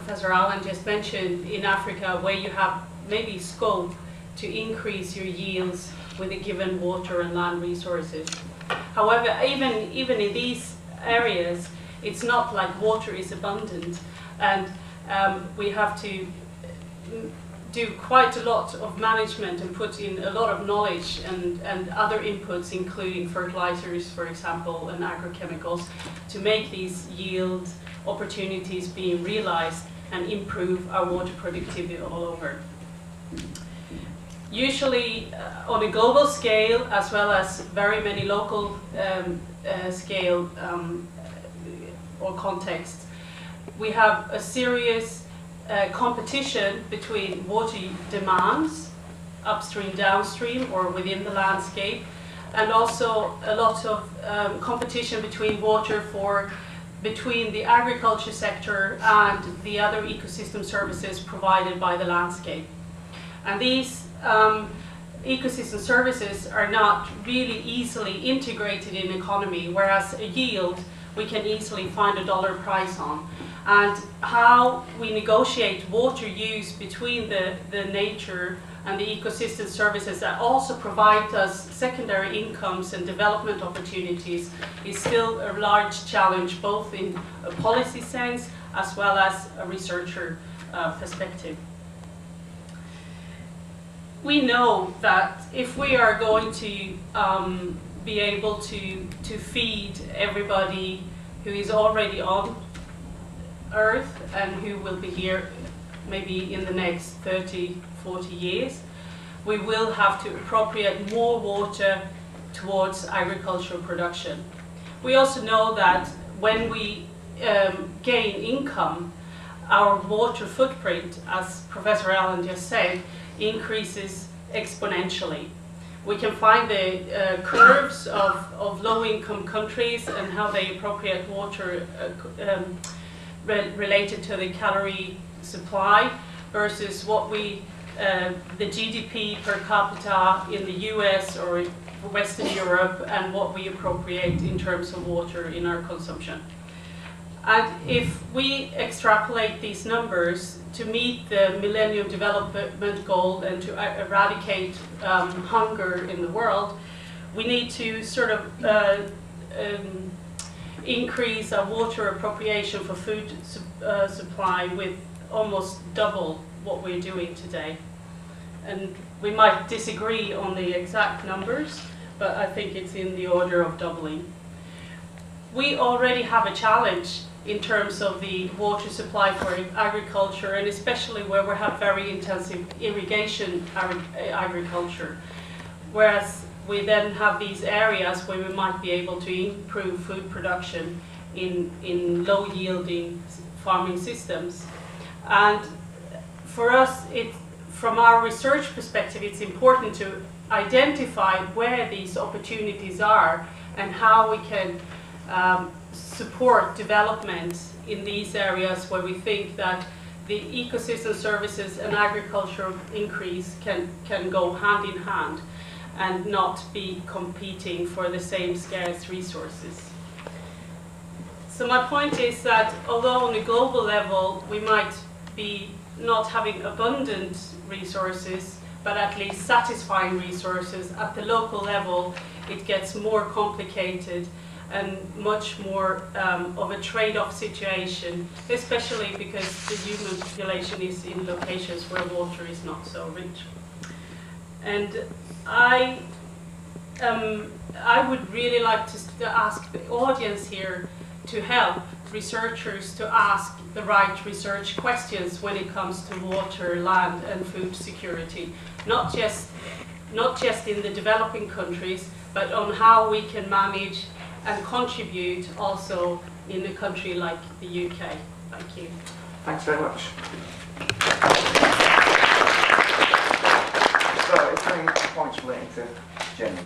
Professor Allen just mentioned, in Africa, where you have maybe scope to increase your yields with a given water and land resources. However, even in these areas, it's not like water is abundant, and we have to do quite a lot of management and put in a lot of knowledge and other inputs, including fertilizers, for example, and agrochemicals, to make these yield opportunities being realized and improve our water productivity all over. Usually on a global scale, as well as very many local scale or context, we have a serious competition between water demands, upstream, downstream, or within the landscape, and also a lot of competition between water between the agriculture sector and the other ecosystem services provided by the landscape. And these ecosystem services are not really easily integrated in economy, whereas a yield we can easily find a dollar price on. And how we negotiate water use between the nature and the ecosystem services that also provide us secondary incomes and development opportunities is still a large challenge, both in a policy sense as well as a researcher perspective. We know that if we are going to be able to feed everybody who is already on Earth and who will be here maybe in the next 30, 40 years, we will have to appropriate more water towards agricultural production. We also know that when we gain income, our water footprint, as Professor Allen just said, increases exponentially. We can find the curves of low-income countries and how they appropriate water related to the calorie supply versus what the GDP per capita in the US or Western Europe, and what we appropriate in terms of water in our consumption. And if we extrapolate these numbers to meet the Millennium Development Goal and to eradicate hunger in the world, we need to sort of increase our water appropriation for food supply with almost double what we're doing today. And we might disagree on the exact numbers, but I think it's in the order of doubling. We already have a challenge in terms of the water supply for agriculture, and especially where we have very intensive irrigation agriculture. Whereas we then have these areas where we might be able to improve food production in low-yielding farming systems. And for us, from our research perspective, it's important to identify where these opportunities are and how we can support development in these areas where we think that the ecosystem services and agricultural increase can go hand in hand and not be competing for the same scarce resources. So my point is that although on a global level we might be not having abundant resources, but at least satisfying resources, at the local level it gets more complicated and much more of a trade-off situation, especially because the human population is in locations where water is not so rich. And I would really like to ask the audience here to help researchers to ask the right research questions when it comes to water, land and food security, not just in the developing countries, but on how we can manage and contribute also in a country like the UK. Thank you. Thanks very much. So, it's coming to points relating to Jennie.